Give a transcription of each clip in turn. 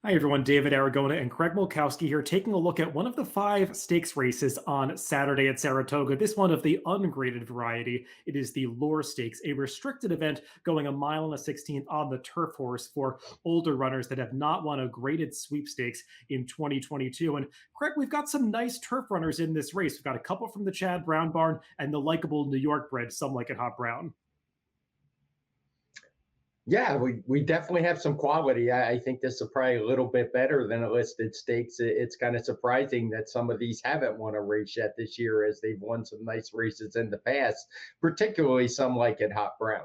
Hi, everyone. David Aragona and Craig Milkowski here, taking a look at one of the five stakes races on Saturday at Saratoga. This one of the ungraded variety. It is the Lure Stakes, a restricted event going a mile and a 16th on the turf horse for older runners that have not won a graded sweepstakes in 2022. And Craig, we've got some nice turf runners in this race. We've got a couple from the Chad Brown barn and the likable New York bred, Some Like It Hot Brown. Yeah, we definitely have some quality. I think this is probably a little bit better than a listed stakes. It's kind of surprising that some of these haven't won a race yet this year, as they've won some nice races in the past, particularly Some Like It Hot Brown.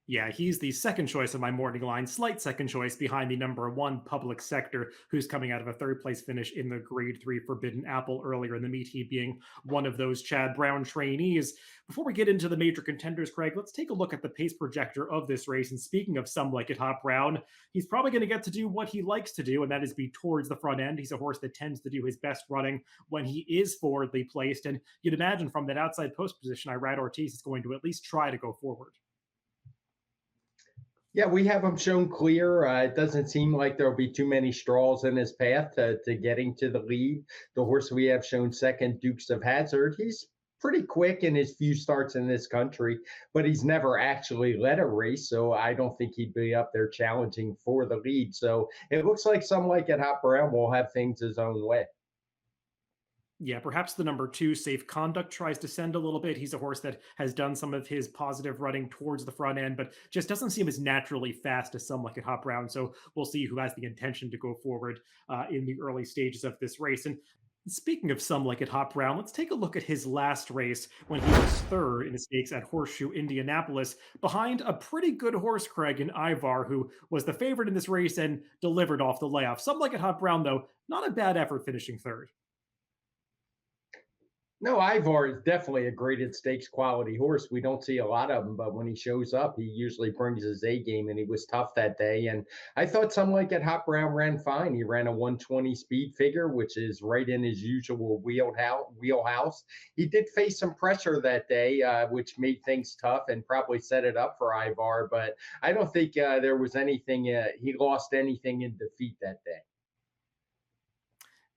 Yeah, he's the second choice of my morning line, slight second choice behind the number one public sector, who's coming out of a third place finish in the grade three Forbidden Apple earlier in the meet, he being one of those Chad Brown trainees. Before we get into the major contenders, Craig, let's take a look at the pace projector of this race. And speaking of Some Like It Hot Brown, he's probably going to get to do what he likes to do, and that is be towards the front end. He's a horse that tends to do his best running when he is forwardly placed. And you'd imagine from that outside post position, Irad Ortiz is going to at least try to go forward. Yeah, we have him shown clear. It doesn't seem like there'll be too many straws in his path to getting to the lead. The horse we have shown second, Dukes of Hazard, he's pretty quick in his few starts in this country, but he's never actually led a race. So I don't think he'd be up there challenging for the lead. So it looks like Some Like It Hot Brown will have things his own way. Yeah, perhaps the number two, Safe Conduct, tries to send a little bit. He's a horse that has done some of his positive running towards the front end, but just doesn't seem as naturally fast as Some Like It Hot Brown. So we'll see who has the intention to go forward in the early stages of this race. And speaking of Some Like It Hot Brown, let's take a look at his last race when he was third in the stakes at Horseshoe Indianapolis behind a pretty good horse, Craig, in Ivar, who was the favorite in this race and delivered off the layoff. Some Like It Hot Brown, though, not a bad effort finishing third. No, Ivar is definitely a graded stakes quality horse. We don't see a lot of them, but when he shows up, he usually brings his A game, and he was tough that day. And I thought Some Like It Hot Brown ran fine. He ran a 120 speed figure, which is right in his usual wheelhouse. He did face some pressure that day, which made things tough and probably set it up for Ivar. But I don't think there was anything, he lost anything in defeat that day.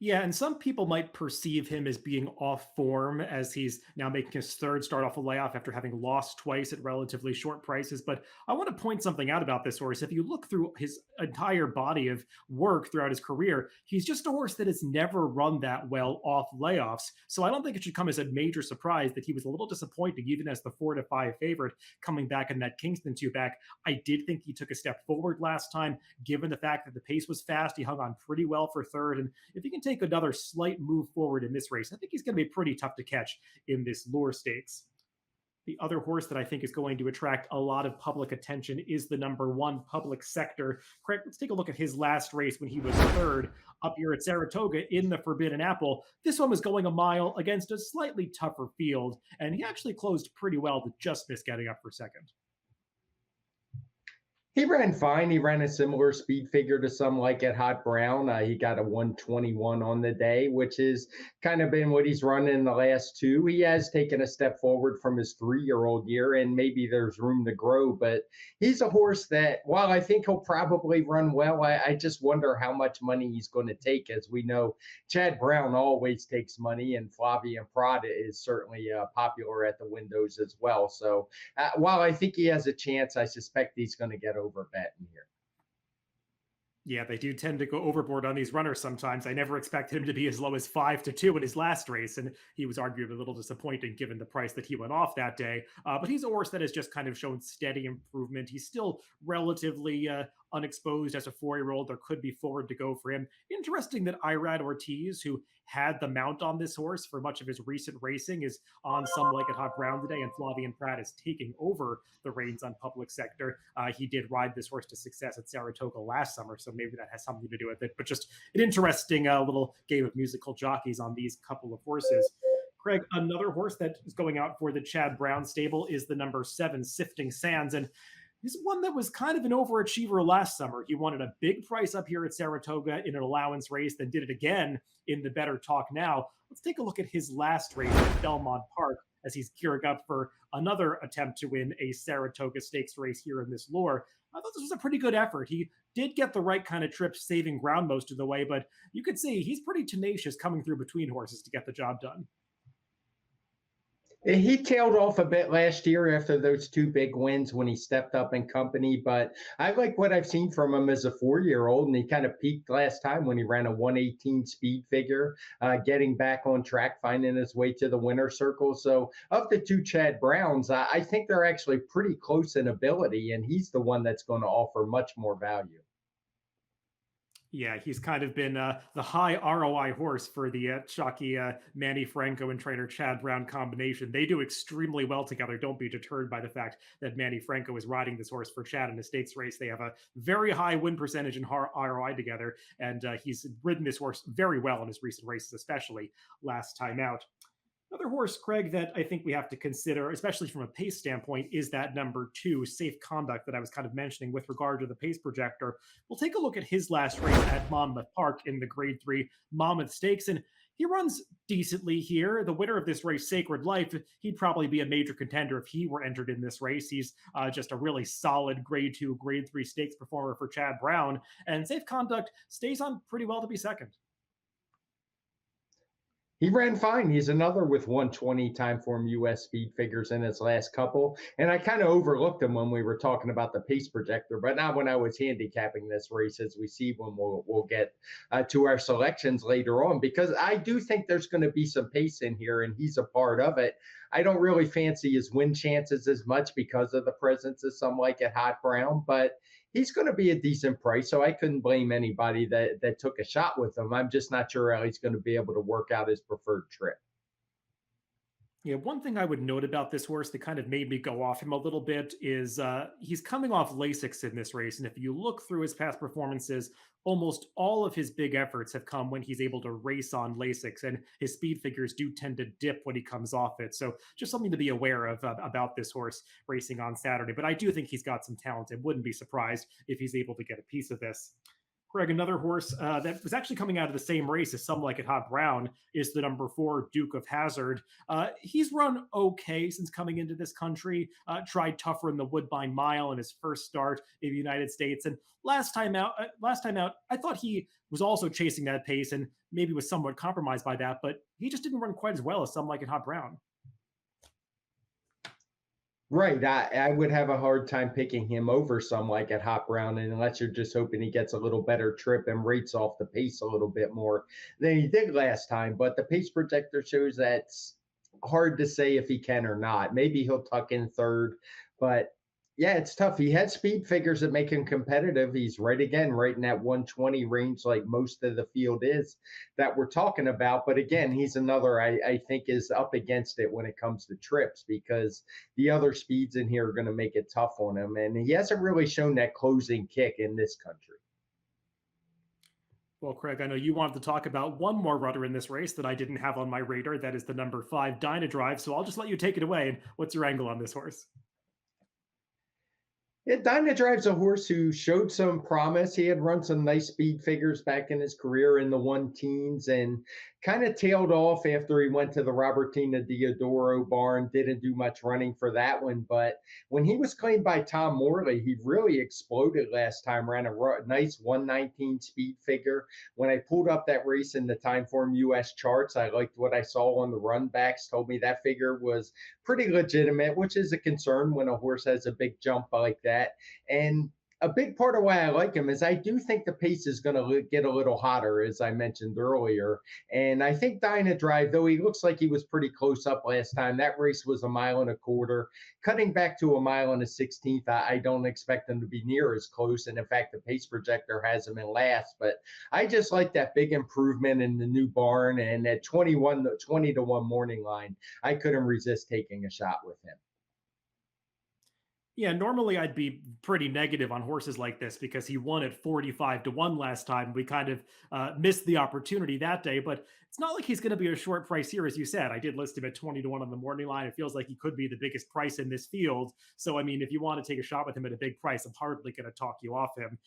Yeah, and some people might perceive him as being off form as he's now making his third start off a layoff after having lost twice at relatively short prices. But I want to point something out about this horse. If you look through his entire body of work throughout his career, he's just a horse that has never run that well off layoffs. So I don't think it should come as a major surprise that he was a little disappointing, even as the 4-5 favorite coming back in that Kingston two back. I did think he took a step forward last time, given the fact that the pace was fast. He hung on pretty well for third. And if he can take another slight move forward in this race, I think he's going to be pretty tough to catch in this Lure Stakes. The other horse that I think is going to attract a lot of public attention is the number one public sector. Craig, let's take a look at his last race when he was third up here at Saratoga in the Forbidden Apple. This one was going a mile against a slightly tougher field, and he actually closed pretty well to just miss getting up for second. He ran fine. He ran a similar speed figure to Some Like It Hot Brown. He got a 121 on the day, which has kind of been what he's run in the last two. He has taken a step forward from his 3-year-old year, and maybe there's room to grow. But he's a horse that, while I think he'll probably run well, I just wonder how much money he's going to take. As we know, Chad Brown always takes money, and Flavien Prat is certainly popular at the windows as well. So while I think he has a chance, I suspect he's going to get over betting here. Yeah, they do tend to go overboard on these runners sometimes. I never expected him to be as low as 5-2 in his last race, and he was arguably a little disappointing given the price that he went off that day. But he's a horse that has just kind of shown steady improvement. He's still relatively unexposed as a 4-year-old. There could be forward to go for him. Interesting that Irad Ortiz, who had the mount on this horse for much of his recent racing, is on Some Like It Hot Brown today, and Flavien Prat is taking over the reins on public sector. He did ride this horse to success at Saratoga last summer, so maybe that has something to do with it. But just an interesting little game of musical jockeys on these couple of horses. Craig, another horse that is going out for the Chad Brown stable is the number 7, Sifting Sands. And he's one that was kind of an overachiever last summer. He wanted a big price up here at Saratoga in an allowance race, then did it again in the Better Talk Now. Let's take a look at his last race at Belmont Park as he's gearing up for another attempt to win a Saratoga Stakes race here in this lure. I thought this was a pretty good effort. He did get the right kind of trip, saving ground most of the way. But you could see he's pretty tenacious coming through between horses to get the job done. He tailed off a bit last year after those two big wins when he stepped up in company, but I like what I've seen from him as a 4 year old. And he kind of peaked last time when he ran a 118 speed figure, getting back on track, finding his way to the winner's circle. So, of the two Chad Browns, I think they're actually pretty close in ability, and he's the one that's going to offer much more value. Yeah, he's kind of been the high ROI horse for the chalky Manny Franco and trainer Chad Brown combination. They do extremely well together. Don't be deterred by the fact that Manny Franco is riding this horse for Chad in a stakes race. They have a very high win percentage and ROI together, and he's ridden this horse very well in his recent races, especially last time out. Another horse, Craig, that I think we have to consider, especially from a pace standpoint, is that number two, Safe Conduct, that I was kind of mentioning with regard to the pace projector. We'll take a look at his last race at Monmouth Park in the Grade 3 Monmouth Stakes, and he runs decently here. The winner of this race, Sacred Life, he'd probably be a major contender if he were entered in this race. He's just a really solid Grade 2, Grade 3 stakes performer for Chad Brown, and Safe Conduct stays on pretty well to be second. He ran fine. He's another with 120 time form US speed figures in his last couple. And I kind of overlooked him when we were talking about the pace projector, but not when I was handicapping this race, as we see when we'll get to our selections later on, because I do think there's going to be some pace in here, and he's a part of it. I don't really fancy his win chances as much because of the presence of some like at Hot Brown, but he's going to be a decent price. So I couldn't blame anybody that took a shot with him. I'm just not sure how he's going to be able to work out his preferred trip. Yeah, one thing I would note about this horse that kind of made me go off him a little bit is he's coming off Lasix in this race. And if you look through his past performances, almost all of his big efforts have come when he's able to race on Lasix. And his speed figures do tend to dip when he comes off it. So just something to be aware of about this horse racing on Saturday. But I do think he's got some talent. I wouldn't be surprised if he's able to get a piece of this. Greg, another horse that was actually coming out of the same race as Some Like It Hot Brown is the number 4 Duke of Hazard. He's run okay since coming into this country. Tried tougher in the Woodbine Mile in his first start in the United States, and last time out, I thought he was also chasing that pace and maybe was somewhat compromised by that, but he just didn't run quite as well as Some Like It Hot Brown. Right. I would have a hard time picking him over some like at Hot Brown, and unless you're just hoping he gets a little better trip and rates off the pace a little bit more than he did last time. But the pace projector shows that's hard to say if he can or not. Maybe he'll tuck in third, but yeah, it's tough. He had speed figures that make him competitive. He's right again, right in that 120 range, like most of the field is that we're talking about. But again, he's another I think is up against it when it comes to trips, because the other speeds in here are going to make it tough on him. And he hasn't really shown that closing kick in this country. Well, Craig, I know you wanted to talk about one more rudder in this race that I didn't have on my radar. That is the number 5 Dynadrive. So I'll just let you take it away. And what's your angle on this horse? Yeah, Dynadrive's a horse who showed some promise. He had run some nice speed figures back in his career in the one teens, and kind of tailed off after he went to the Robertina Diodoro barn. Didn't do much running for that one. But when he was claimed by Tom Morley, he really exploded last time, ran a nice 119 speed figure. When I pulled up that race in the Timeform US charts, I liked what I saw on the run backs, told me that figure was pretty legitimate, which is a concern when a horse has a big jump like that. And a big part of why I like him is I do think the pace is going to get a little hotter, as I mentioned earlier. And I think Dynadrive, though he looks like he was pretty close up last time, that race was a mile and a quarter. Cutting back to a mile and a 16th, I don't expect him to be near as close. And in fact, the pace projector has him in last. But I just like that big improvement in the new barn, and at 20 to 1 morning line, I couldn't resist taking a shot with him. Yeah, normally I'd be pretty negative on horses like this because he won at 45 to 1 last time. We kind of missed the opportunity that day, but it's not like he's going to be a short price here, as you said. I did list him at 20 to 1 on the morning line. It feels like he could be the biggest price in this field. So, I mean, if you want to take a shot with him at a big price, I'm hardly going to talk you off him.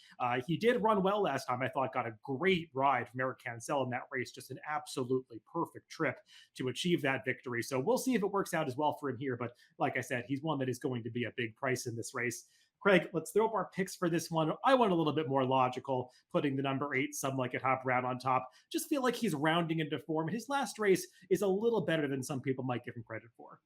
He did run well last time. I thought got a great ride from Eric Cancel in that race, just an absolutely perfect trip to achieve that victory. So we'll see if it works out as well for him here. But like I said, he's one that is going to be a big price in this race. Craig, let's throw up our picks for this one. I went a little bit more logical, putting the number 8, Some Like It Hot Brown, on top. Just feel like he's rounding into form. His last race is a little better than some people might give him credit for.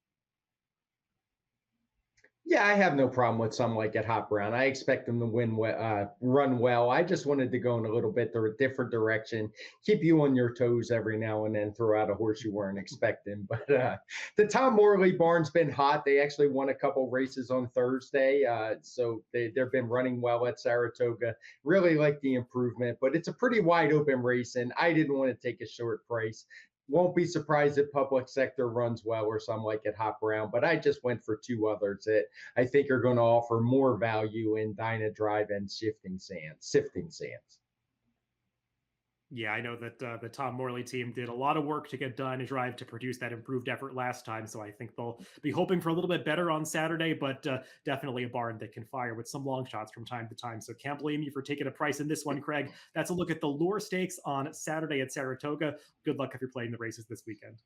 Yeah, I have no problem with some like at Hot Brown. I expect him to run well. I just wanted to go in a little bit different direction, keep you on your toes every now and then, throw out a horse you weren't expecting. But the Tom Morley barn's been hot. They actually won a couple races on Thursday, so they've been running well at Saratoga. Really like the improvement, but it's a pretty wide open race, and I didn't want to take a short price. Won't be surprised if Public Sector runs well or some like it Hot Brown, but I just went for two others that I think are going to offer more value in Dynadrive and Shifting Sands, Sifting Sands. Yeah, I know that the Tom Morley team did a lot of work to get Dynadrive to produce that improved effort last time. So I think they'll be hoping for a little bit better on Saturday, but definitely a barn that can fire with some long shots from time to time. So can't blame you for taking a price in this one, Craig. That's a look at the lure stakes on Saturday at Saratoga. Good luck if you're playing the races this weekend.